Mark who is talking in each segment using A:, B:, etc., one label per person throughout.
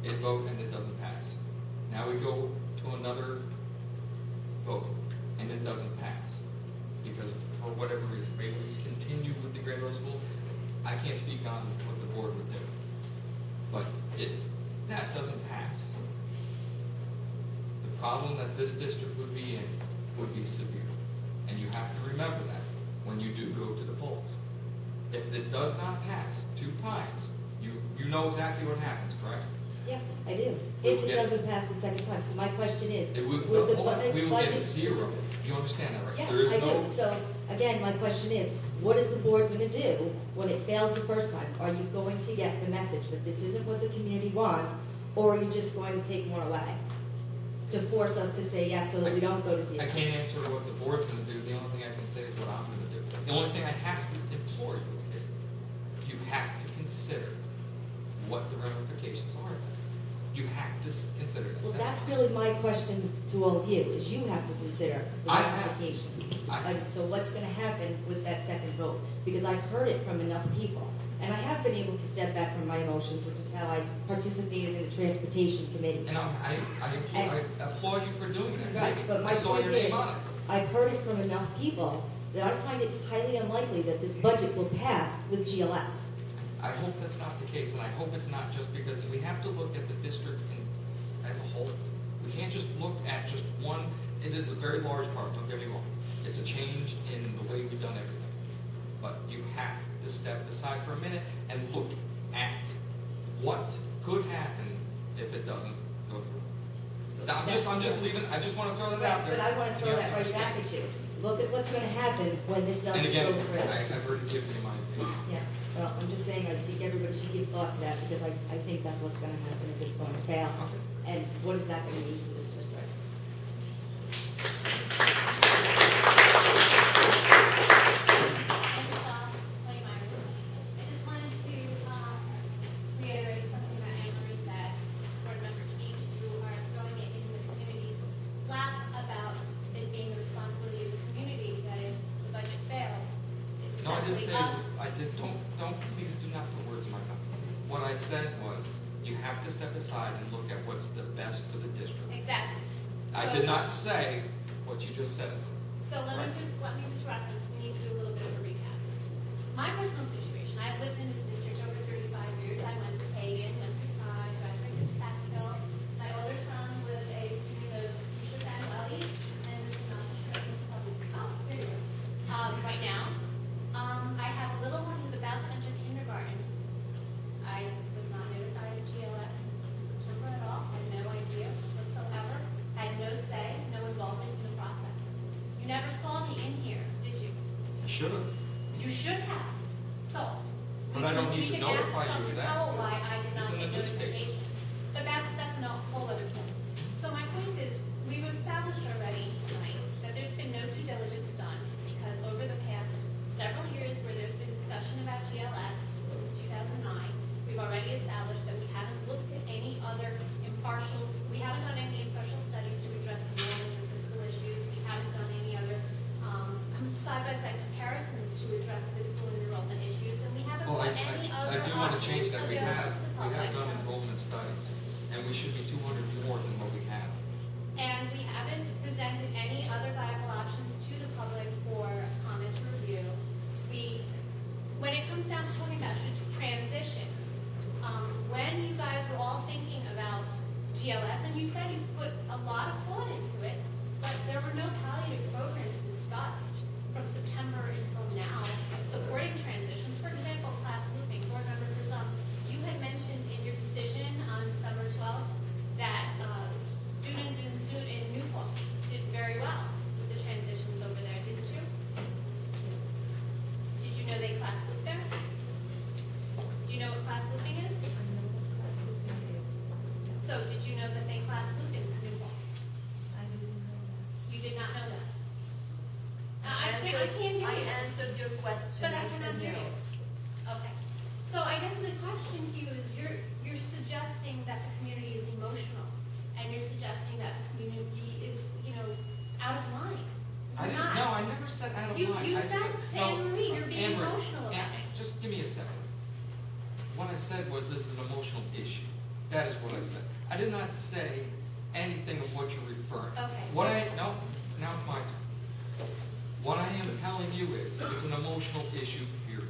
A: a vote and it doesn't pass. Now we go to another vote and it doesn't pass. Because for whatever reason, maybe we continue with the grade level school. I can't speak on what the board would do. But if that doesn't pass, the problem that this district would be in would be severe. And you have to remember that when you do go to the polls. If it does not pass 2 times, you know exactly what happens, correct?
B: Yes, I do. If it doesn't pass the second time. So my question is,
A: we will get 0. You understand that, right?
B: Yes,
A: there is
B: I do. So again, my question is, what is the board going to do when it fails the first time? Are you going to get the message that this isn't what the community wants, or are you just going to take more away to force us to say yes so that we don't go to 0?
A: I can't answer what the board's going to do. The only thing I can say is what I'm going to do. The only thing I have to implore you is you have to consider what the ramifications are. You have to consider that.
B: Well, that's really my question to all of you, is you have to consider the ramifications. So what's going to happen with that second vote? Because I've heard it from enough people. And I have been able to step back from my emotions, which is how I participated in the Transportation Committee.
A: And I applaud you for doing that.
B: Right, but my point is, I've heard it from enough people that I find it highly unlikely that this budget will pass with GLS.
A: I hope that's not the case, and I hope it's not just because we have to look at the district as a whole. We can't just look at just one. It is a very large part, don't get me wrong. It's a change in the way we've done everything. But you have to step aside for a minute and look at what could happen if it doesn't go through. I'm just leaving. I just want to throw that out there.
B: But I want to throw that right back at you. Look at what's going to happen when this doesn't go through.
A: I've already given you my opinion.
B: Yeah. Well, I'm just saying, I think everybody should give thought to that, because I think that's what's going to happen, is it's going to fail.
A: Okay.
B: And what is that going to mean to this district?
C: I just wanted to reiterate something that Anne-Marie said, board member Keith, who are throwing it into the community's lap about it being the responsibility of the community that if the budget fails, it's
A: No, I didn't
C: essentially
A: say.
C: us.
A: Please do not put words in my mouth. What I said was, you have to step aside and look at what's the best for the district.
C: Exactly.
A: I did not say what you just said.
C: So let me just reference. We need to do a little bit of a recap. My personal situation. I've lived in this district over 35 years. I went to Pagan, went through Todd, graduated from Spackenkill. My older son was a student of UFSD, and this is not public. Oh, there you go. Right now, I have a little one who's about to enter kindergarten. I was not notified of GLS in September at all. I had no idea whatsoever. I had no say, no involvement in the process. You never saw me in here, did you?
A: I should have.
C: You should have. So,
A: But I don't need to notify you of that.
C: Why I did not
A: It's in
C: get
A: the newspaper.
C: notification. But that's a whole other thing. So my point is, we've established already tonight that there's been no due diligence done, because over the past several years where there's been discussion about GLS since 2009, we've already established that we haven't looked at any other we haven't done any impartial studies to address enrollment or fiscal issues. We haven't done any other side-by-side comparisons to address fiscal and enrollment issues, and we haven't
A: Well,
C: put any other
A: I do want to change that.
C: options
A: We
C: available
A: have
C: to the public.
A: done enrollment studies, and we should be 200 more than what we have.
C: And we haven't presented any other viable options to the public for comments or review. When it comes down to talking about transitions, when you guys were all thinking about GLS, and you said you put a lot of thought into it, but there were no palliative programs discussed from September until now supporting transitions. For example, class looping. Board member Grissom, you had mentioned in your decision on December 12th that students in New Paltz did very well with the transitions over there, didn't you? Did you know they class loop there? Do you know what class looping is? So, did you know that they class loop in New Paltz? You did not know that? I can't hear you.
D: I answered your question.
C: But I cannot hear you. Okay. So I guess the question to you is, you're suggesting that the community is emotional, and you're suggesting that the community is, out of line.
A: No, I never said out of line.
C: You said to Anne-Marie, you're being emotional about it.
A: Just give me a second. What I said was this is an emotional issue. That is what I said. I did not say anything of what you're referring.
C: Okay.
A: No, now it's my turn. What I am telling you is, it's an emotional issue, period,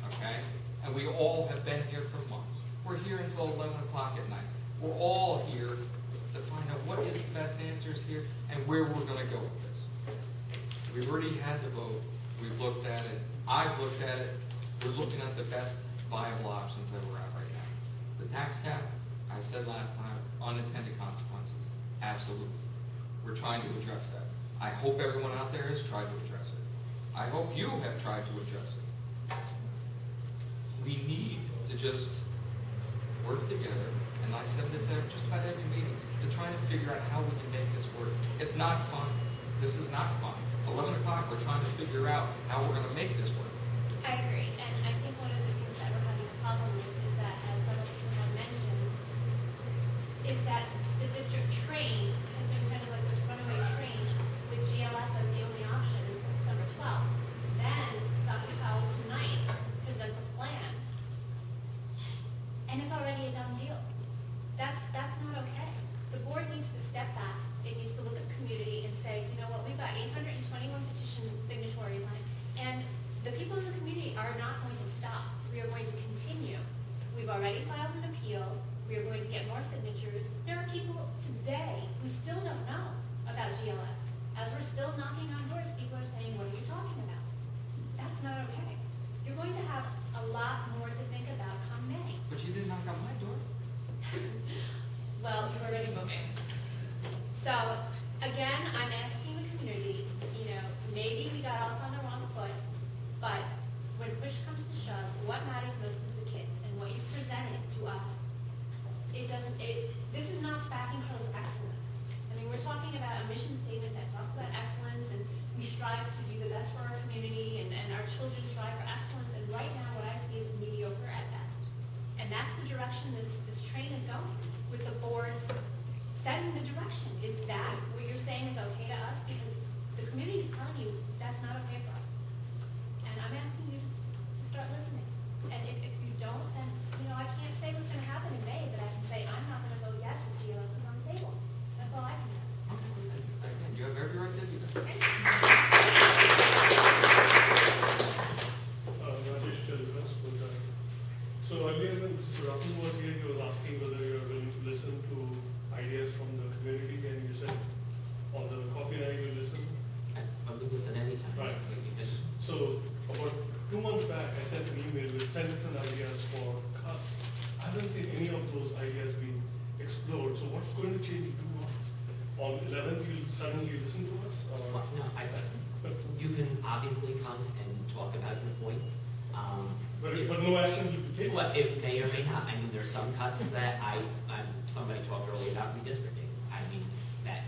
A: okay? And we all have been here for months. We're here until 11 o'clock at night. We're all here to find out what is the best answers here and where we're gonna go with this. We've already had the vote, we've looked at it, I've looked at it, we're looking at the best viable options that we're at right now. The tax cap, I said last time, unintended consequences, absolutely. We're trying to address that. I hope everyone out there has tried to address it. I hope you have tried to address it. We need to just work together, and I said this at just about every meeting, to try to figure out how we can make this work. It's not fun. This is not fun. 11 o'clock, we're trying to figure out how we're going to make this work.
C: I agree, and I think one of the things that we're having a problem with is that, as some of you have mentioned, is that the district train has been kind of like this runaway train with GLS as the only option until December 12th. Then Dr. Powell tonight presents a plan, and it's already a done deal. That's not okay. The board needs to step back. It needs to look at the community and say, you know what, we've got 821 petition signatories on it, and the people in the community are not going to stop. We are going to continue. We've already filed an appeal. We are going to get more signatures. There are people today who still don't know about GLS. As we're still knocking on doors, people are saying, what are you talking about? That's not okay. You're going to have a lot more to think about come May.
A: But you didn't knock on my door.
C: Well, you've already voted. So, again, I'm asking the community, you know, maybe we got off on the wrong foot, but when push comes to shove, what matters most is the kids, and what you've presented to us, this is not Spackengill's excellence. I mean, we're talking about a mission statement that talks about excellence, and we strive to do the best for our community, and our children strive for excellence, and right now what I see is mediocre at best. And that's the direction this train is going, with the board setting the direction. Is that what you're saying is okay to us? Because the community is telling you that's not okay for us. And I'm asking you to start listening. And if you don't, then, you know, I can't say what's going to happen in May, but I can say I'm not going to vote yes if GLS is on the table. That's all I can say.
A: Again, you have every right to do that.
C: Okay?
D: Rajesh Chalibas, full-time. So earlier when Mr. Rahul was here, he was asking whether you are willing to listen to ideas from the community, and you said on the coffee night you listen.
E: I would listen anytime.
D: Right. So about 2 months back, I sent an email with 10 different ideas for cuts. I haven't seen any of those ideas being explored. So what's going to change in 2 months? On 11th, you'll suddenly listen to us? Or?
E: Well, no, you can obviously come and talk about your points.
D: But no action will be taken.
E: Well, it may or may not. I mean, there's some cuts that somebody talked earlier about redistricting. I mean,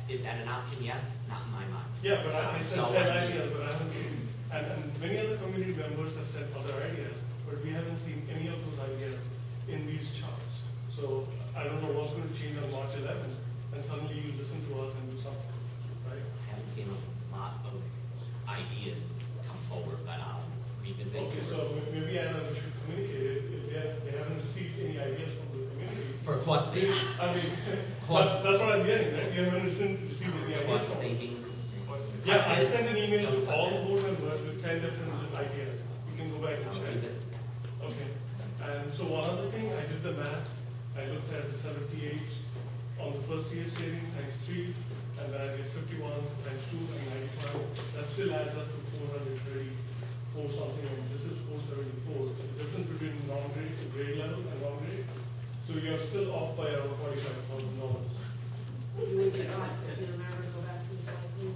E: is that an option? Yes, not in my mind.
D: Yeah, but I said
E: So,
D: 10 ideas, but I haven't seen, and many other community members have said other ideas, but we haven't seen any of those ideas in these charts. So I don't know what's going to change on March 11th, and suddenly you listen to us and do something, right?
E: I haven't seen a lot of ideas come forward, but I'll revisit.
D: Okay,
E: yours.
D: so maybe Anna, we should communicate if they haven't received any ideas from the community.
E: For cost savings.
D: I mean, that's what I'm getting, right? You haven't received any ideas.
E: Cost
D: from
E: savings.
D: Yeah, I sent an email to all the board members with 10 different ideas. You can go back and
E: I'll
D: check.
E: revisit.
D: Okay. And so one other thing, I did the math. I looked at the 78 on the first year saving times 3, and then I did 51 times 2 and 95. That still adds up to 434 something, and this is 474. The difference between non-grade, grade level, and non-grade. So you're still off by around $45,000.
F: You would get off if you remember, go back to the slide, please.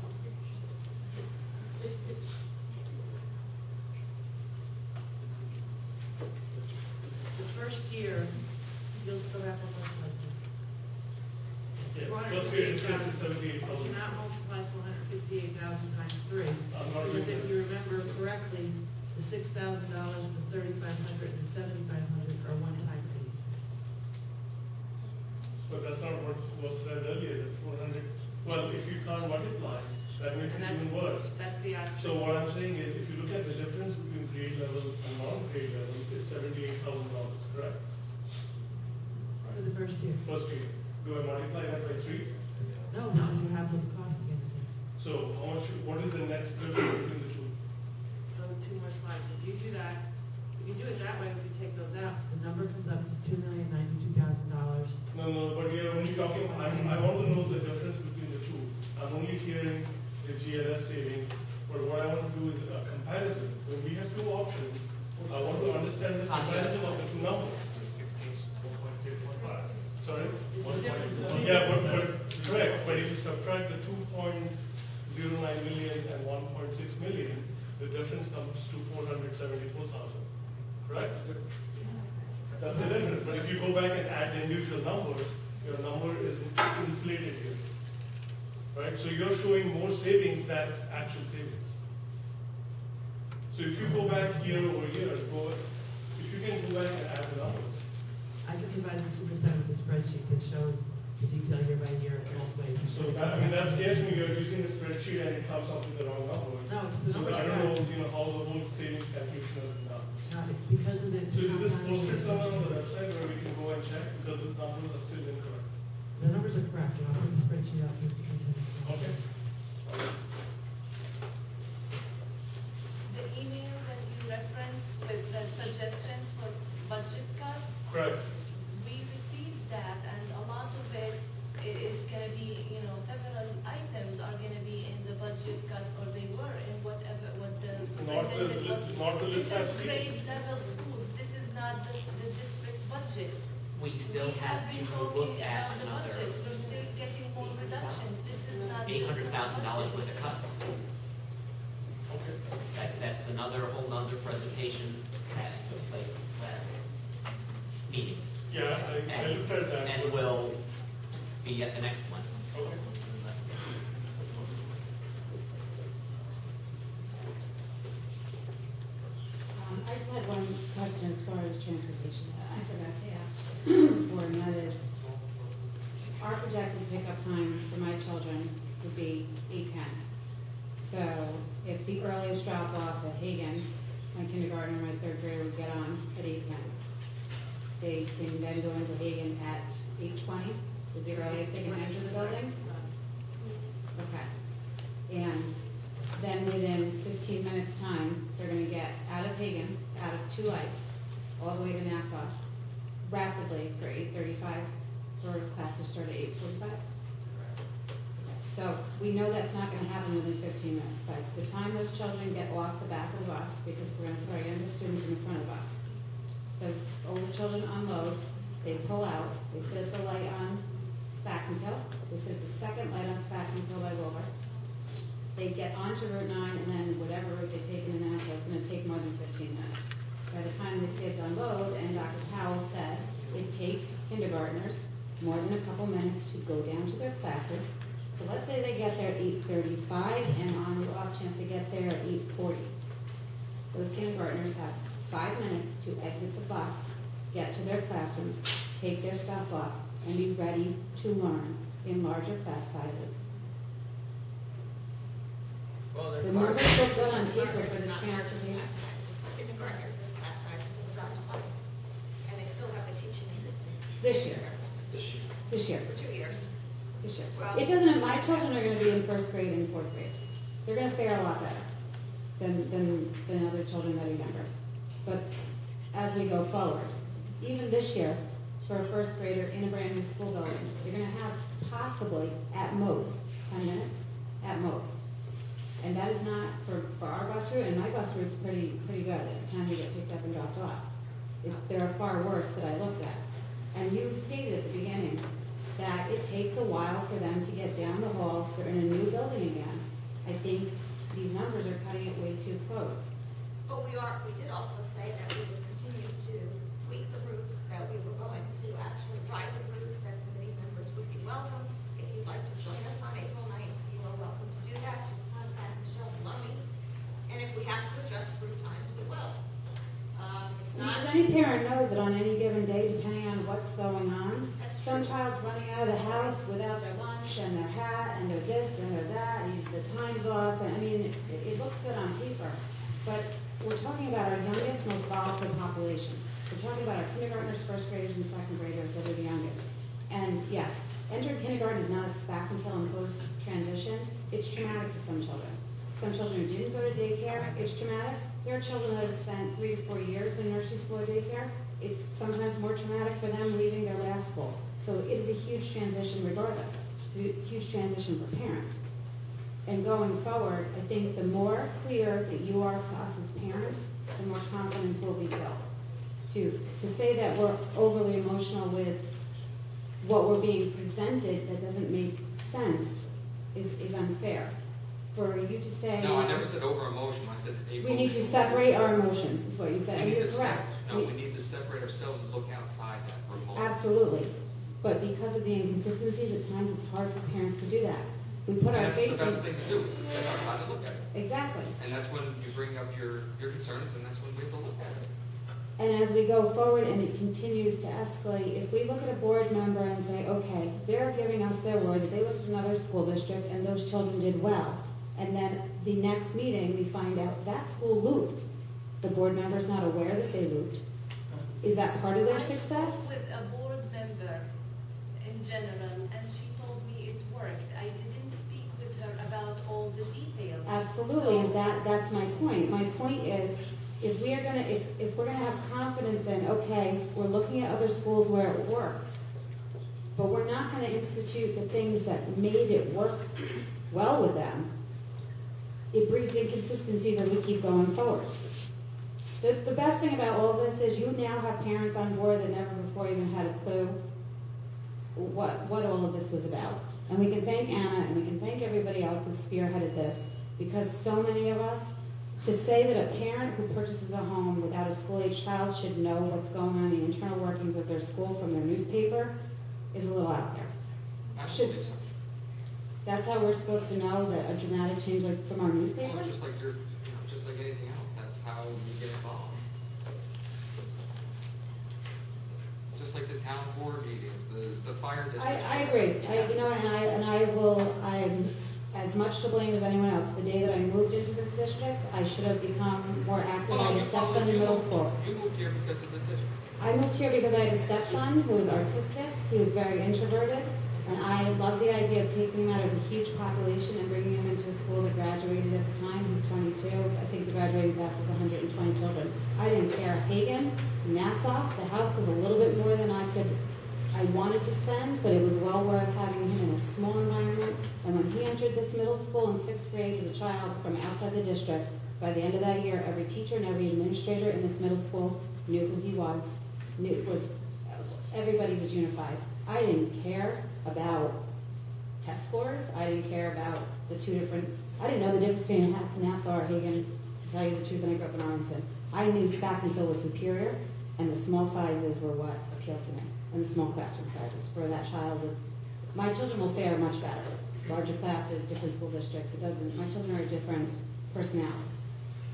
F: The first year, you'll just go back on those slides.
D: Yeah, first year increase is
F: You
D: 78,000.
F: cannot multiply 458,000 times 3.
D: I'm not
F: Because
D: doing
F: if
D: that.
F: you remember correctly, the $6,000, the $3,500, and the $7,500 are one-time fees.
D: But that's not what was said earlier, that 400, well, if you can't multiply, that makes it
F: And
D: even worse.
F: That's the aspect.
D: So what I'm saying is, if you look at the difference between grade level and non-grade level, it's $78,000, correct?
F: For for the first year.
D: First year. Do I multiply that by 3?
F: No, because you have those costs against you.
D: So how much, what is the net difference between the two?
F: So 2 more slides. If you do that, if you do it that way, if you take those out, the number comes up to $2,092,000.
D: No, but we are only talking, I want to know the difference between the two. I'm only hearing the GLS saving, but what I want to do is a comparison. When we have 2 options, I want to understand the comparison of the 2 numbers. 1.615. Sorry?
F: It's the difference between.
D: Yeah, but correct, but if you subtract the 2.09 million and 1.6 million, the difference comes to 474,000. Correct? That's the difference. But if you go back and add the individual numbers, your number is inflated here. Right? So you're showing more savings than actual savings. So if you go back year over year, if you can go back and add the numbers.
F: I can provide the superintendent with a spreadsheet that shows the detail year by year both ways.
D: So that, I mean, that scares me. You're using a spreadsheet and it comes up with the wrong number.
F: No, it's the
D: So
F: numbers
D: I
F: are
D: don't
F: correct.
D: know, how the whole savings calculation is done.
F: No, it's because of the.
D: So is this posted somewhere on the website where we can go and check because these numbers are still incorrect?
F: The numbers are correct, and I'll put the spreadsheet out for the superintendent.
D: Okay.
G: The email that you referenced with the suggestions for budget cuts,
D: Correct.
G: we received that, and a lot of it is gonna be, several items are gonna be in the budget cuts, or they were in what the.
D: Not the list, not the list I've
G: This is
D: seen.
G: grade level schools, this is not the district budget.
E: We still
G: We
E: have
G: been
E: to look
G: talking
E: at
G: about the
E: another
G: budget. We're still getting more reductions, this is not.
E: $800,000 worth of cuts.
D: Okay.
E: That's another whole nother presentation that took place last meeting.
D: Yeah, I looked at that.
E: And will be at the next one.
D: Okay.
H: I just had one question as far as transportation that I forgot to ask for, and that is, our projected pickup time for my children would be 8:10. So if the earliest drop off at Hagen, my kindergartner, my 3rd grader would get on at 8:10. They can then go into Hagen at 8:20, is the earliest they can enter the building? Okay. And then within 15 minutes' time, they're gonna get out of Hagen, out of 2 lights, all the way to Nassau, rapidly for 8:35, for class to start at 8:45. So we know that's not gonna happen within 15 minutes. By the time those children get off the back of the bus, because we're gonna throw younger students in front of us. So older children unload, they pull out, they sit at the light on Spackenkill, they sit at the second light on Spackenkill by Wilbur. They get onto Route 9, and then whatever route they take into Nassau is gonna take more than 15 minutes. By the time the kids unload, and Dr. Powell said, it takes kindergartners more than a couple minutes to go down to their classes. So let's say they get there at 8:35, and on the off chance they get there at 8:40. Those kindergartners have 5 minutes to exit the bus, get to their classrooms, take their stuff off, and be ready to learn in larger class sizes. The numbers look good on paper for this transportation.
I: Kindergartners with class sizes of about 20, and they still have the teaching assistants.
H: This year. This year.
I: For 2 years.
H: This year.
I: Well-
H: It doesn't, my children are gonna be in 1st grade and 4th grade. They're gonna fare a lot better than other children that are younger. But as we go forward, even this year, for a 1st grader in a brand new school building, you're gonna have possibly, at most, 10 minutes, at most. And that is not, for our bus route, and my bus route's pretty good at the time we get picked up and dropped off. There are far worse that I looked at. And you stated at the beginning that it takes a while for them to get down the halls, they're in a new building again. I think these numbers are cutting it way too close.
I: But we did also say that we would continue to tweak the routes, that we were going to actually drive the routes, that committee members would be welcome. If you'd like to join us on April 9th, you are welcome to do that, just contact Michelle Maloney. And if we have to adjust route times, we will. It's not.
H: Because any parent knows that on any given day, depending on what's going on,
I: That's
H: some
I: true.
H: child's running out of the house without their lunch and their hat, and there's this and there's that, and the time's off, and I mean, it looks good on paper. But we're talking about our youngest, most volatile population. We're talking about our kindergartners, first graders, and second graders that are the youngest. And yes, entering kindergarten is not a Spackenkill and post-transition. It's traumatic to some children. Some children who didn't go to daycare, it's traumatic. There are children that have spent 3 to 4 years in nursery school or daycare. It's sometimes more traumatic for them leaving their last school. So it is a huge transition regardless. It's a huge transition for parents. And going forward, I think the more clear that you are to us as parents, the more confidence will be built. To say that we're overly emotional with what we're being presented that doesn't make sense is unfair. For you to say...
A: No, I never said over emotional, I said emotional.
H: We need to separate our emotions, is what you said, and you're correct.
A: We need to separate ourselves and look outside that for a moment.
H: Absolutely. But because of the inconsistencies, at times it's hard for parents to do that. We put our faith in...
A: That's the best thing to do, is to step outside and look at it.
H: Exactly.
A: And that's when you bring up your concerns, and that's when we have to look at it.
H: And as we go forward and it continues to escalate, if we look at a board member and say, okay, they're giving us their word that they looked at another school district and those children did well, and then the next meeting we find out that school looped, the board member's not aware that they looped. Is that part of their success?
G: I spoke with a board member in general, and she told me it worked. I didn't speak with her about all the details.
H: Absolutely, and that's my point. My point is, if we're gonna have confidence in, okay, we're looking at other schools where it worked, but we're not gonna institute the things that made it work well with them, it breeds inconsistencies as we keep going forward. The best thing about all of this is you now have parents on board that never before even had a clue what all of this was about. And we can thank Anna and we can thank everybody else that spearheaded this, because so many of us, to say that a parent who purchases a home without a school-age child should know what's going on in the internal workings of their school from their newspaper is a little out there.
A: Absolutely.
H: That's how we're supposed to know that a dramatic change like from our newspaper?
A: Well, just like just like anything else, that's how you get involved. Just like the town board meetings, the fire district.
H: I agree. I'm as much to blame as anyone else. The day that I moved into this district, I should have become more active. I had a stepson in middle school.
A: You moved here because of the district.
H: I moved here because I had a stepson who was artistic. He was very introverted. And I love the idea of taking him out of a huge population and bringing him into a school that graduated at the time. He's 22. I think the graduating class was 120 children. I didn't care. Hagen, Nassau, the house was a little bit more than I wanted to spend, but it was well worth having him in a small environment. And when he entered this middle school in 6th grade as a child from outside the district, by the end of that year, every teacher and every administrator in this middle school knew who he was. Everybody was unified. I didn't care about test scores. I didn't care about I didn't know the difference between Nassau or Hagen, to tell you the truth, and I grew up in Arlington. I knew Spackenkill was superior, and the small sizes were what appealed to me, and the small classroom sizes for that child. My children will fare much better. Larger classes, different school districts, my children are a different personality.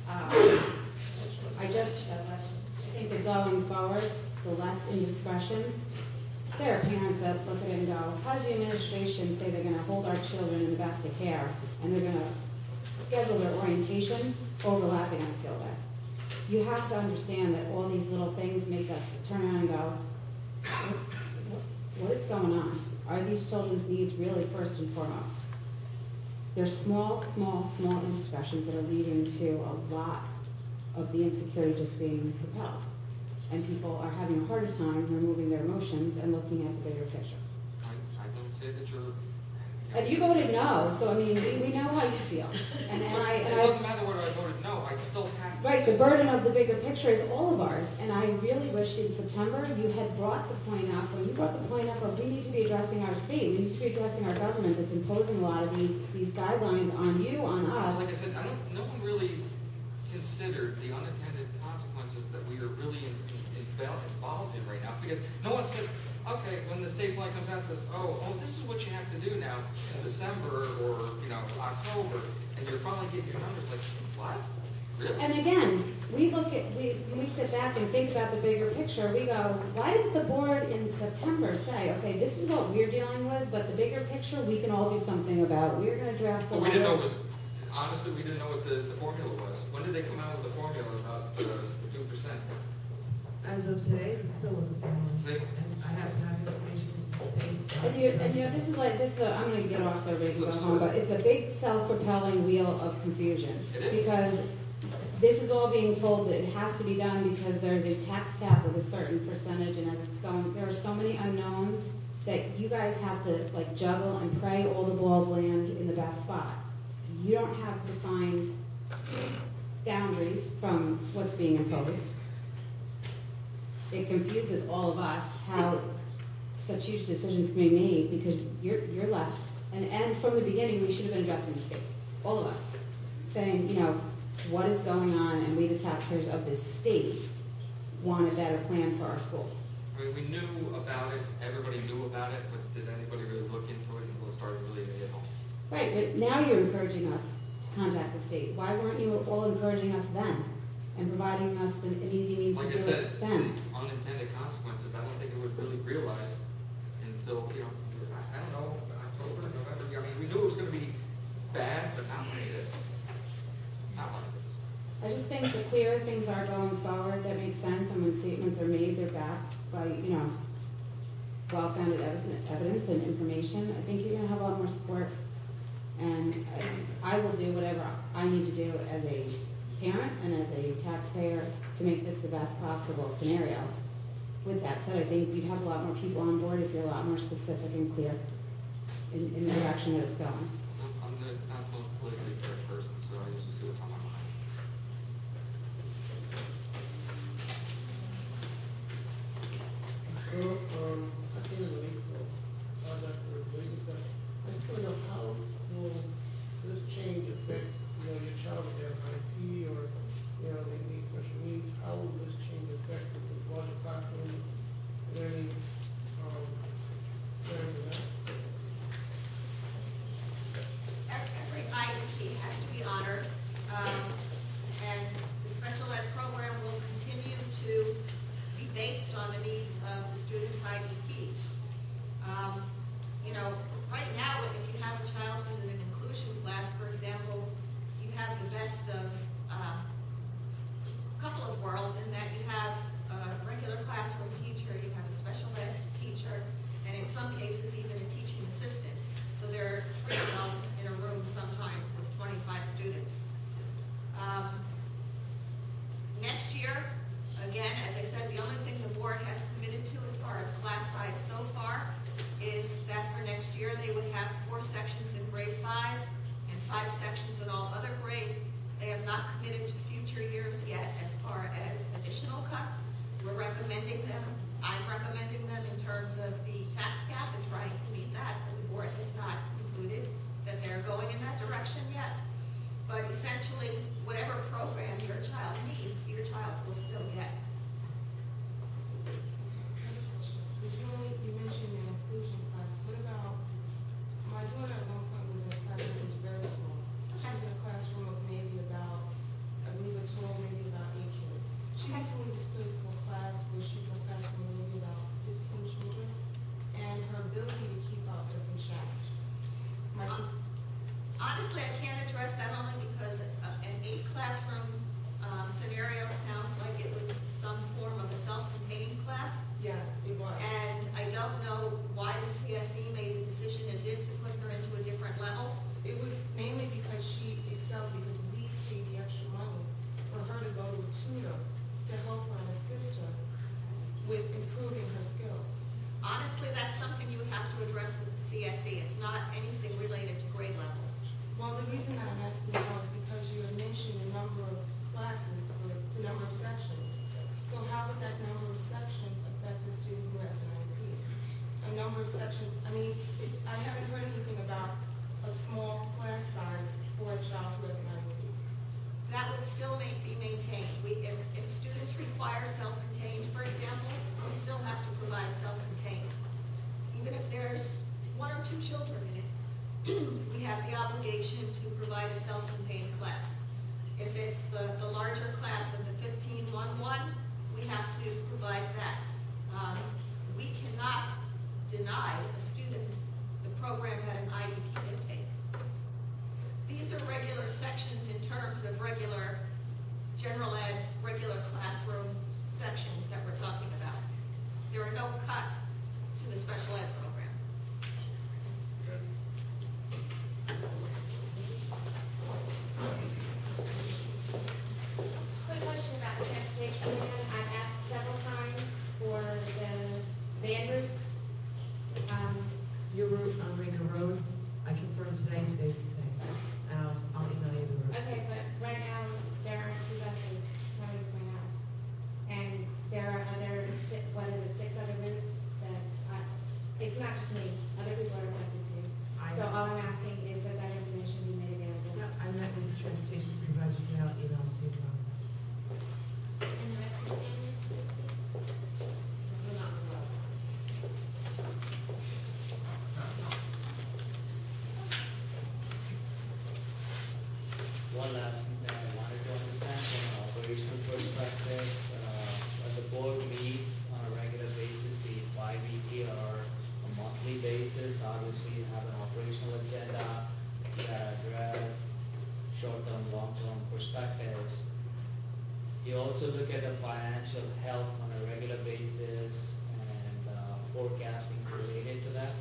H: I think that going forward, the less indiscretion. There are parents that look at it and go, how does the administration say they're going to hold our children in the best of care, and they're going to schedule their orientation overlapping on a field day? You have to understand that all these little things make us turn around and go, what is going on? Are these children's needs really first and foremost? There's small indiscretions that are leading to a lot of the insecurity just being propelled. And people are having a harder time removing their emotions and looking at the bigger picture.
A: I don't say that you're...
H: And you voted no, so I mean, we know how you feel.
A: It doesn't matter whether I voted no, I still have...
H: Right, the burden of the bigger picture is all of ours. And I really wish in September you had brought the point up, when you brought the point up of we need to be addressing our state, we need to be addressing our government that's imposing a lot of these guidelines on you, on us.
A: Like I said, no one really considered the unintended consequences that we are really involved in right now, because no one said, okay, when the state flag comes out and says, oh, this is what you have to do now in December or October, and you're finally getting your numbers, like, what? Really?
H: And again, when we sit back and think about the bigger picture, we go, why didn't the board in September say, okay, this is what we're dealing with, but the bigger picture we can all do something about. We're going to draft a
A: we didn't know honestly, we didn't know what the formula was. When did they come out with the formula about the 2%?
F: As of today, it still wasn't finalized.
A: See?
F: And I have to have information from the state.
H: And this is like, I'm gonna get off so everybody can go home, but it's a big self-propelling wheel of confusion.
A: It is.
H: Because this is all being told that it has to be done because there's a tax cap with a certain percentage, and as it's going, there are so many unknowns that you guys have to like juggle and pray all the balls land in the best spot. You don't have defined boundaries from what's being imposed. It confuses all of us how such huge decisions can be made because you're left. And from the beginning, we should have been addressing the state, all of us, saying, you know, what is going on, and we, the taxpayers of this state, want a better plan for our schools.
A: I mean, we knew about it, everybody knew about it, but did anybody really look into it until it started really hitting home?
H: Right, but now you're encouraging us to contact the state. Why weren't you all encouraging us then and providing us an easy means to
A: Like
H: do
A: I
H: it
A: said,
H: then?
A: unintended consequences, I don't think it was really realized until, you know, I don't know, October, November, I mean, we knew it was gonna be bad, but not like this. Not like this.
H: I just think the clearer things are going forward, that makes sense, and when statements are made, they're backed by, you know, well-founded evidence and information. I think you're gonna have a lot more support, and I will do whatever I need to do as a parent and as a taxpayer to make this the best possible scenario. With that said, I think you'd have a lot more people on board if you're a lot more specific and clear in the direction that it's going.
A: I'm not the most politically correct person, so I usually see what's on my mind.
J: So, at the end of the week, Dr. Blake, I just want to know how will this change affect, you know, your child with their IP or, you know, they need special needs, how will this change affect the larger classroom learning, learning that?
I: Every IEP has to be honored, and the special ed program will continue to be based on the needs of the students' IEPs. You know, right now, if you have a child who's in an inclusion class, for example, you have the best of a couple of worlds in that you have a regular classroom teacher, you have a special ed teacher, and in some cases, even a teaching assistant. So there are 3 adults in a room sometimes with 25 students. Next year, again, as I said, the only thing the board has committed to as far as class size so far is that for next year they would have 4 sections in grade 5 and 5 sections in all other grades. They have not committed to future years yet as far as additional cuts. We're recommending them. I'm recommending them in terms of the tax cap and trying to meet that, but the board has not concluded that they're going in that direction yet. But essentially, whatever program your child needs, your child will still get.
K: You mentioned the inclusion class. What about, my daughter at one point was in a class that was very small. She was in a classroom of maybe about, I believe a 12, maybe about 8 kids. She recently was placed in a class where she's in a classroom of maybe about 15 children, and her ability to keep up has been challenged.
I: Honestly, I can't address that only because an 8-classroom scenario sounds like it was some form of a self-contained class.
K: Yes, it was.
I: And I don't know why the CSE made the decision it did to put her into a different level.
K: It was mainly because she excelled, because we paid the extra money for her to go to a tutor to help her and assist her with improving her skills.
I: Honestly, that's something you would have to address with the CSE. It's not anything related to grade level.
K: Well, the reason that I'm asking now is because you had mentioned the number of classes or the number of sections. So how would that number of sections affect a student who has an IEP? A number of sections, I mean, I haven't heard anything about a small class size for a child who has an IEP.
I: That would still be maintained. If students require self-contained, for example, we still have to provide self-contained. Even if there's 1 or 2 children in it, we have the obligation to provide a self-contained class. If it's the larger class of the 15-1-1, we have to provide that. We cannot deny a student the program that an IEP dictates. These are regular sections in terms of regular general ed, regular classroom sections that we're
L: obviously you have an operational agenda, you gotta address short-term, long-term perspectives. You also look at the financial health on a regular basis and forecasting related to that.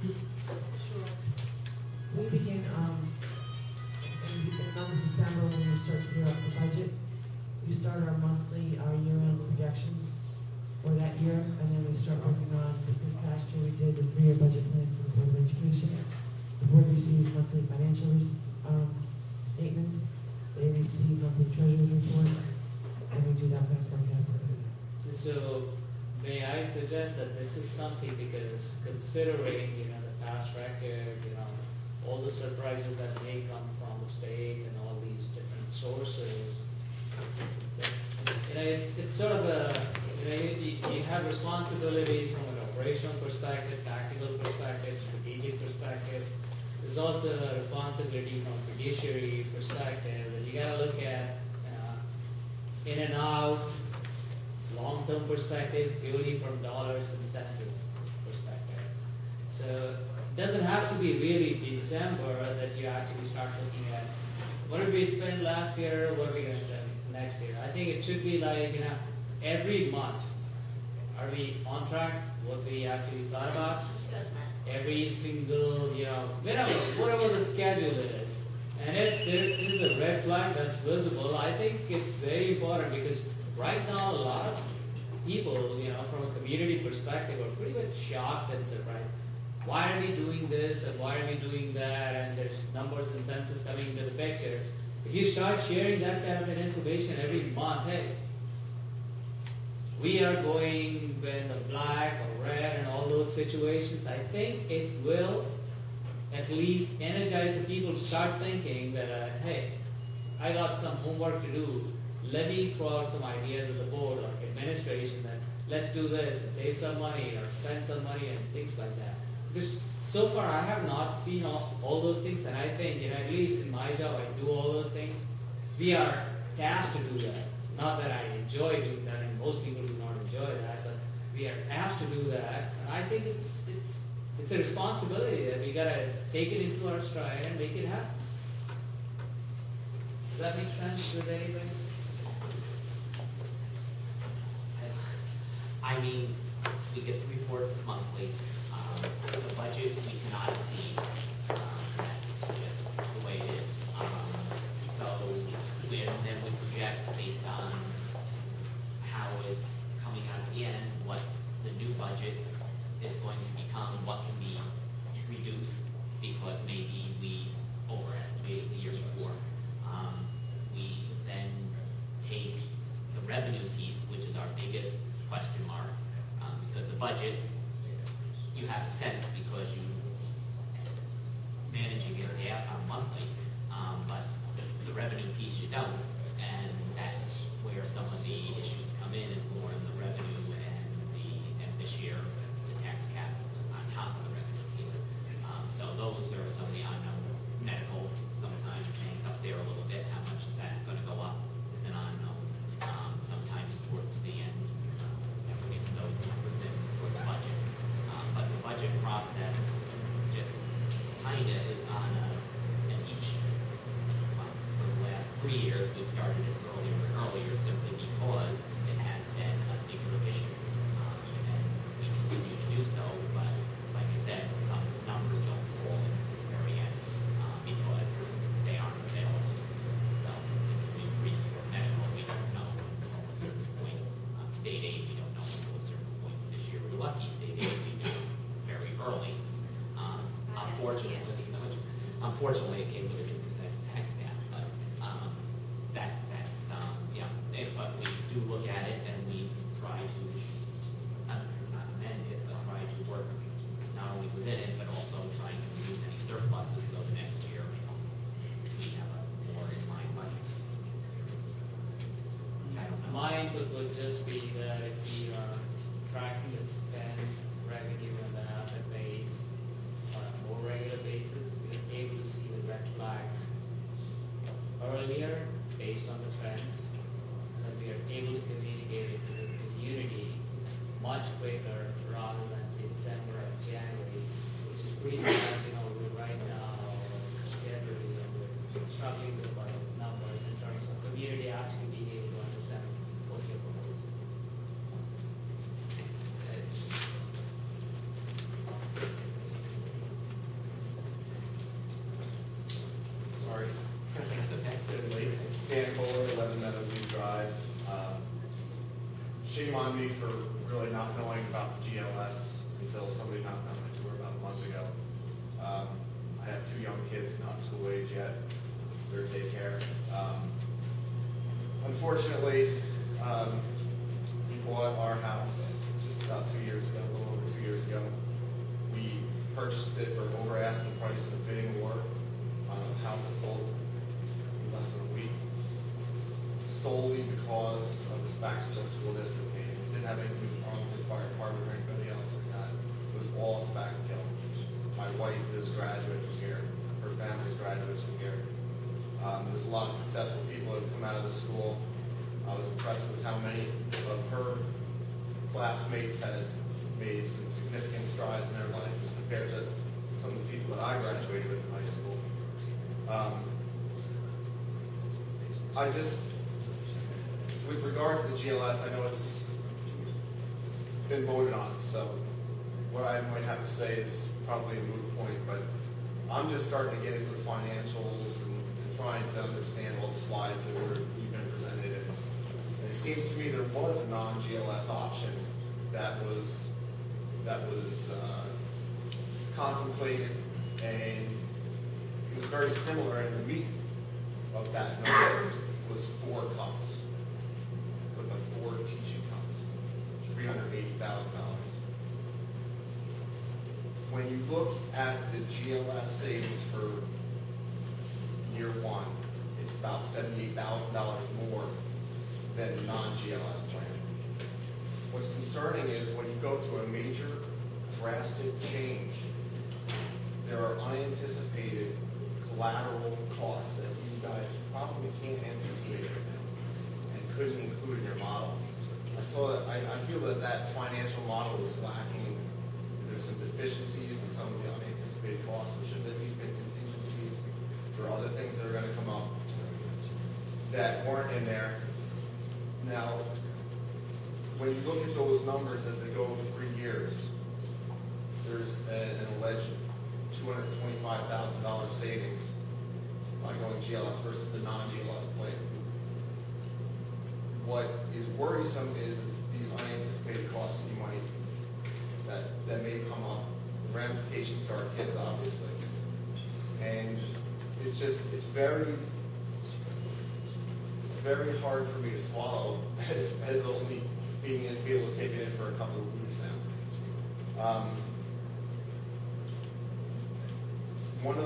F: Sure. We begin, in the month of December, when we start to gear up the budget, we start our year-end projections for that year, and then we start working on, this past year, we did the 3-year budget plan for the Board of Education. The board receives monthly financial statements, they receive monthly treasurer's reports, and we do that past forecast every year.
L: So may I suggest that this is something, because considering, the past record, all the surprises that may come from the state and all these different sources, it's sort of you have responsibilities from an operational perspective, tactical perspective, strategic perspective. There's also a responsibility from a fiduciary perspective that you got to look at in and out, long-term perspective, purely from dollars and census perspective. So it doesn't have to be really December that you actually start looking at what did we spend last year, what are we going to spend next year. I think it should be like, every month. Are we on track? What we actually thought about? Every single, whatever the schedule is. And if there is a red flag that's visible, I think it's very important, because right now a lot of people, from a community perspective, are pretty much shocked and surprised. Why are we doing this and why are we doing that? And there's numbers and census coming into the picture. If you start sharing that kind of information every month, hey, we are going in the black or red and all those situations, I think it will at least energize the people to start thinking that, hey, I got some homework to do. Let me throw out some ideas at the board or administration that let's do this and save some money or spend some money and things like that. Because so far I have not seen all those things, and I think, at least in my job, I do all those things. We are tasked to do that. Not that I enjoy doing that, and most people do not enjoy that, but we are asked to do that. And I think it's a responsibility that we gotta take it into our stride and make it happen. Does that make sense with anybody?
E: I mean, we get the reports monthly. The budget, we cannot exceed. That's just the way it is. Then we project based on how it's coming out at the end, what the new budget is going to become, what can be reduced, because maybe we overestimated the year before. We then take the revenue piece, which is our biggest question mark, because the budget, you have a sense because you managing it monthly, but the revenue piece you don't, and that's where some of the issues come in, is more in the revenue and this year the tax cap on top of the revenue piece. So those are some of the unknowns. Medical sometimes hangs up there a little bit, how much that's going to go up is an unknown. Sometimes towards the end, we get those numbers in for the budget. But the budget process just kind of is on for the last 3 years, we've started it earlier and earlier simply because it has been a bigger issue. And we continue to do so, but like I said, some numbers don't fall into the very end because they aren't available. So if we increase for medical, we don't know until a certain point. State aid, we don't know until a certain point. This year, we're lucky state aid, we do very early. Unfortunately, it came with a 2% tax cap, but but we do look at it and we try to not amend it, but try to work not only within it, but also trying to reduce any surpluses so the next year we have a more in line budget. I don't know.
L: My input would just be that if we are tracking the spend, revenue, and the asset base on a more regular basis, we're able to see the red flag together rather than December and January, which is pretty much, we're right now, February, and we're struggling with our numbers in terms of community actually being able to understand what you're proposing.
M: Sorry.
E: That's okay.
M: Dan Kohler, 11 Meadowview Drive. Shame on me for really not knowing about the GLS until somebody knocked on my door about a month ago. I have 2 young kids, not school age yet. They're daycare. Unfortunately, we bought our house just about 2 years ago, a little over 2 years ago. We purchased it for over asking price in a bidding war on a house that sold in less than a week, solely because of the Spackenkill School District name. It didn't have anything wrong with the fire department or anybody else like that. It was all Spackenkill. My wife is a graduate from here. Her family's graduates from here. There's a lot of successful people that have come out of the school. I was impressed with how many of her classmates had made some significant strides in their life as compared to some of the people that I graduated with in high school. With regard to the GLS, I know it's been voted on, so what I might have to say is probably a moot point, but I'm just starting to get into the financials and trying to understand all the slides that were even presented. And it seems to me there was a non-GLS option that was contemplated, and it was very similar, and the meat of that number was 4 cuts, with the 4 teaching cuts, $380,000. When you look at the GLS savings for year 1, it's about $78,000 more than the non-GLS plan. What's concerning is when you go through a major drastic change, there are unanticipated collateral costs that you guys probably can't anticipate right now and couldn't include in your model. I feel that financial model is lacking. There's some deficiencies in some of the unanticipated costs. There should have at least been contingencies for other things that are going to come up that weren't in there. Now, when you look at those numbers as they go over 3 years, there's an alleged $225,000 savings by going GLS versus the non-GLS plan. What is worrisome is these unanticipated costs that you might, that may come up, the ramifications to our kids, obviously. And it's very hard for me to swallow as only being able to take it in for a couple of weeks now. One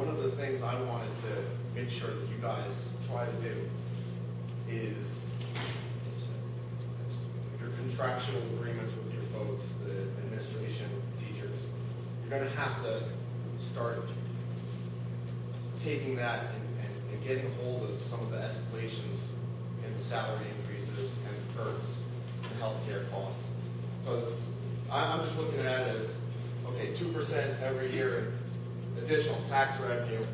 M: of the things I wanted to make sure that you guys try to do is your contractual agreements with your folks, the administration, teachers. You're going to have to start taking that and getting hold of some of the escalations in the salary increases and perks and healthcare costs. Because I'm just looking at it as, okay, 2% every year additional tax revenue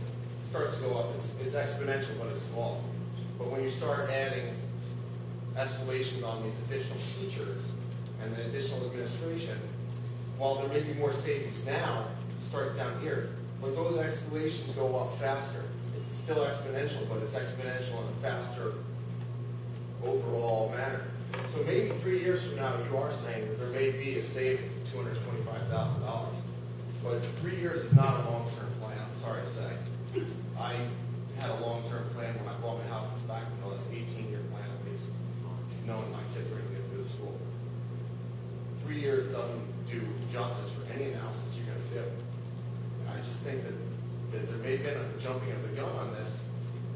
M: starts to go up. It's exponential, but it's small. But when you start adding escalations on these additional teachers and the additional administration, while there may be more savings now, it starts down here. But those escalations go up faster. It's still exponential, but it's exponential in a faster overall manner. So maybe 3 years from now, you are saying that there may be a savings of $225,000. But 3 years is not a long-term plan, I'm sorry to say. I had a long-term plan when I bought my house in Spackenkill. That's an 18-year plan at least, knowing my kids were going to get through the school. 3 years doesn't do justice for any analysis you're going to do. And I just think that there may have been a jumping of the gun on this,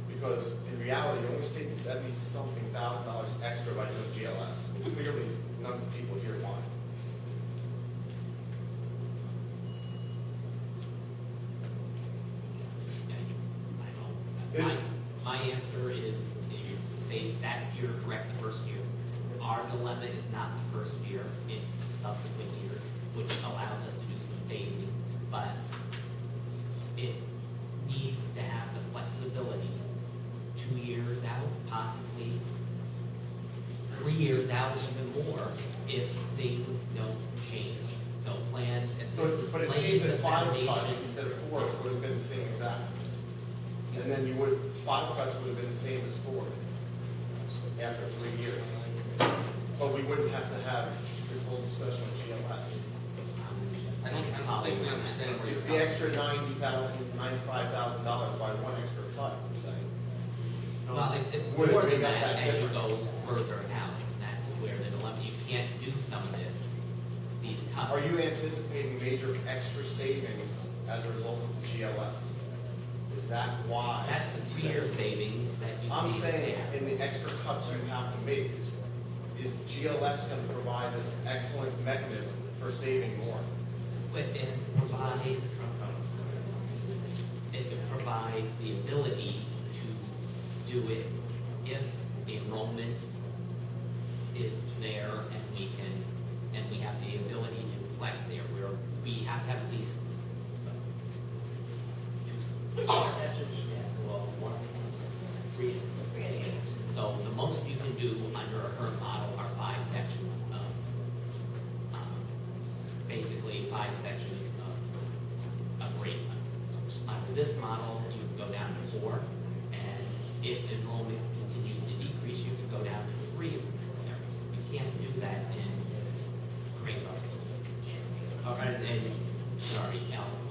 M: because in reality, you're only saving $70-something thousand extra by doing GLS. Clearly, none of the people here want it.
E: My answer is, you say that you're correct the first year. Our dilemma is not the the first year, it's the subsequent years, which allows us to do some phasing, but it needs to have the flexibility 2 years out, possibly 3 years out, even more, if things don't change. So plan, if
M: So,
E: this is
M: but it
E: lays
M: seems
E: the
M: that 5
E: foundation.
M: cuts instead of 4 would have been the same exact. And then 5 cuts would have been the same as 4 after 3 years. But we wouldn't have to have this whole discussion with GLS.
A: I don't think we understand where you're
M: The
A: coming
M: extra $90,000, $95,000 by 1 extra cut, let's say.
E: Well, it's
M: Would it
E: more
M: make
E: than
M: up
E: that
M: that
E: as you
M: difference?
E: go further out. That's where the dilemma, you can't do some of these cuts.
M: Are you anticipating major extra savings as a result of the GLS? Is that why?
E: That's the 3-year savings that you see.
M: I'm saying
E: there.
M: in the extra cuts you have to make, is GLS going to provide this excellent mechanism for saving more?
E: It provides the ability to do it if the enrollment is there and we have the ability to flex there, where we have to have at least 2 sections, yes, well, 1, 3. So the most you can do under a current model are 5 sections of, basically 5 sections of grade level. Under this model, you can go down to 4, and if enrollment continues to decrease, you can go down to 3 if necessary. You can't do that in grade level schools.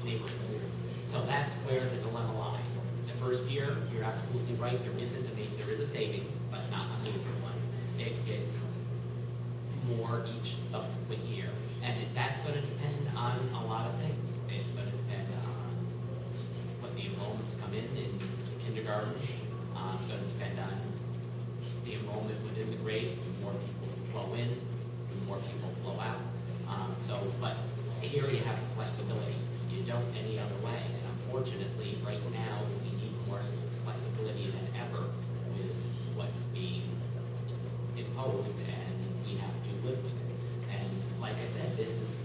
E: Neighborhood schools. So that's where the dilemma lies. The first year, you're absolutely right, there is a savings, but not a major one. It gets more each subsequent year. And that's going to depend on a lot of things. It's going to depend on what the enrollments come in kindergartens. It's going to depend on the enrollment within the grades. Do more people flow in? Do more people flow out? But here you have the flexibility. You don't any other way. And unfortunately, right now, we need more flexibility than ever with what's being imposed, and we have to live with it. And like I said, this is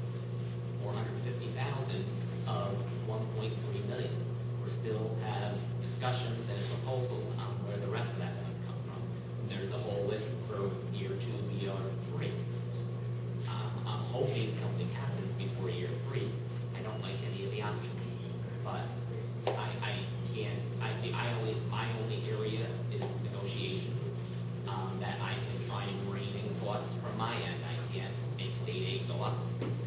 E: 450,000 of 1.3 million. We still have discussions and proposals on where the rest of that's going to come from. There's a whole list for year 2, year 3. I'm hoping something happens before year 3. I don't like any of the options, but I can't. My only area is negotiations that I can try and rein in costs from my end. I can't make state aid go up.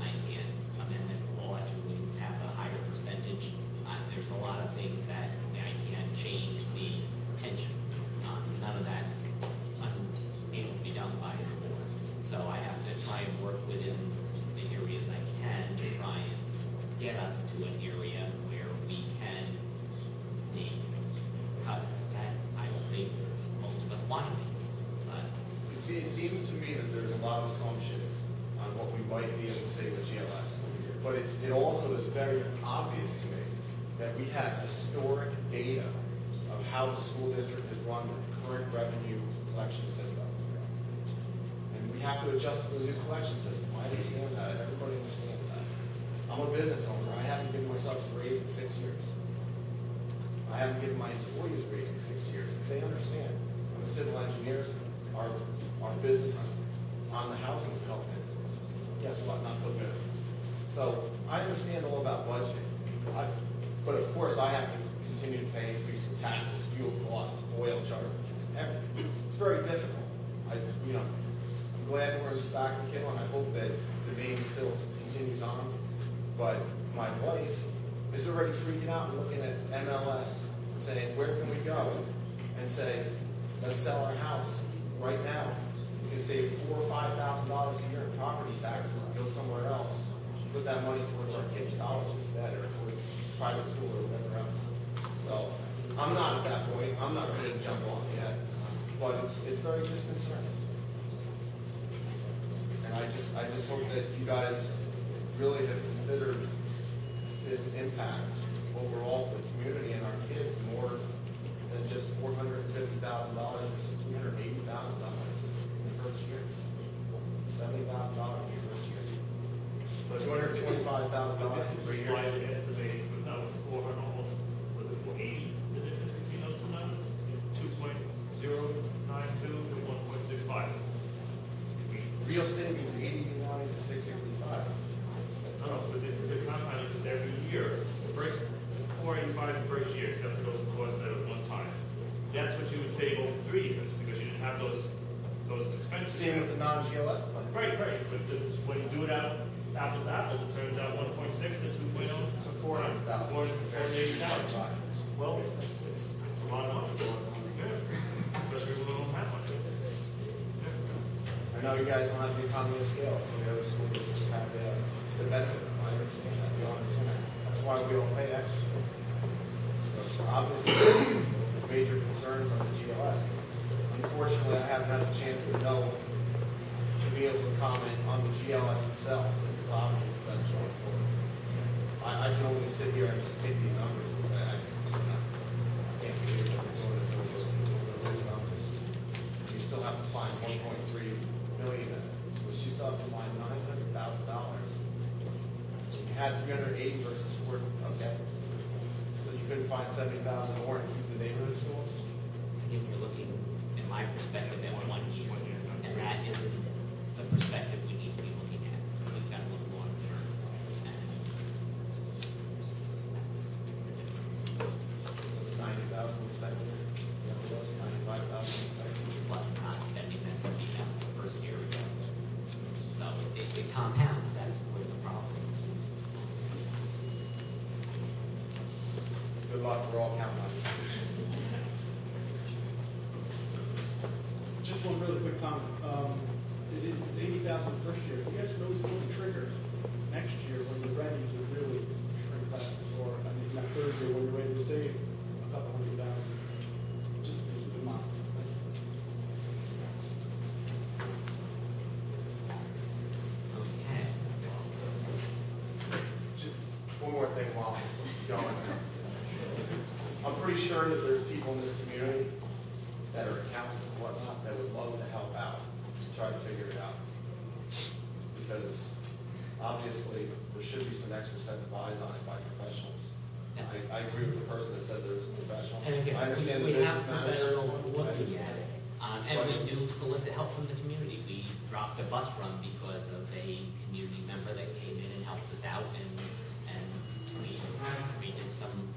E: I can't amend the law to have a higher percentage. There's a lot of things that I can't change the pension. None of that's able to be done by the board. So I have to try and work within the areas I can to try and get us to an area where we can make cuts that I don't think most of us want to make. But
M: It seems to me that there's a lot of assumptions on what we might be able to say with GLS. But it also is very obvious to me that we have historic data of how the school district has run the current revenue collection system. And we have to adjust to the new collection system. I understand that. Everybody understands that. I'm a business owner. I haven't given myself a raise in 6 years. I haven't given my employees a raise in 6 years. They understand. I'm a civil engineer. Our business on the housing development, guess what, not so good. So I understand all about budgeting. But of course, I have to continue to pay increasing taxes, fuel costs, oil charges, everything. It's very difficult. I'm glad we're in Spackenkill, and I hope that the name still continues on. But my wife is already freaking out and looking at MLS and saying, where can we go? And say, let's sell our house right now. We can save $4,000 or $5,000 a year in property taxes and go somewhere else. Put that money towards our kids' college instead, or towards private school or whatever else. So I'm not at that point. I'm not ready to jump off yet. But it's very disconcerting. And I just hope that you guys really have considered this impact overall for the community and our kids more than just $450,000 versus $380,000 in the first year. $70,000 in your first year. $225,000 in 3 years.
N: Slide estimating, but that was 400, almost, was it 480, the difference between those two numbers? 2.092 to 1.65.
M: Real savings, 89 to 665.
N: No, but this is the compound, because every year, the first 485 the first year, except for those costs that at one time. That's what you would save over 3 years, because you didn't have those expenses.
M: Same with the non-GLS plan.
N: Right, but when you do it out, apples to apples, it turns out 1.6 to 2.0.
M: So 400,000.
N: 480,000. Well, it's a lot of money. Yeah. Especially when we don't have money.
M: I know you guys don't have the economy of scale, so the other school districts have the benefit. I understand that, we all understand that. That's why we all pay extra. So obviously, there's major concerns on the GLS. Unfortunately, I haven't had the chance to be able to comment on the GLS itself, since it's obvious that that's going forward. I can only sit here and just take these numbers and say, I can't believe that we're doing this with those numbers. You still have to find 1.3 million in it, so you still have to find $900,000. You had 380 versus 4, okay. So you couldn't find 70,000 more and keep the neighborhood schools?
E: I think we're looking, in my perspective, at 1 year, and that isn't the perspective we need to be looking at. We've got to look long term, and that's the difference.
M: So it's 90,000 in the second year, plus 95,000 in the second year.
E: Plus not spending that 70,000 the first year. So it compounds, that's where the problem is.
M: Good luck, we're all counting on you.
O: Just one really quick comment. It's 80,000 first year. You guys know what the triggers next year when you're ready to really shrink that, or I mean that third year when you're ready to save a couple $100,000. Just keep in mind.
E: Okay.
M: Just one more thing while I'm going. I'm pretty sure that there's people in this community that are accountants and whatnot that would love to help out to try to figure it out. Because obviously there should be some extra sets of eyes on it by professionals. I agree with the person that said there's a professional.
E: And again,
M: I understand
E: we
M: the
E: have
M: business manager.
E: professionals looking at it, and we do solicit help from the community. We dropped a bus run because of a community member that came in and helped us out, and we did some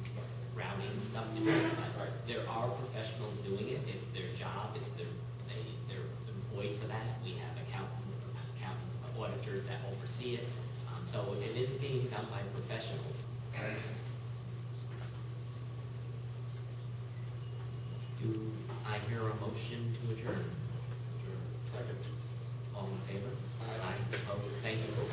E: routing and stuff to do it. But there are professionals doing it. It's their job. They're employed for that. We have accountants, auditors that oversee it. So it is being done by professionals. Do I hear a motion to adjourn?
M: Second.
E: All in favor? Aye. Opposed? Thank you for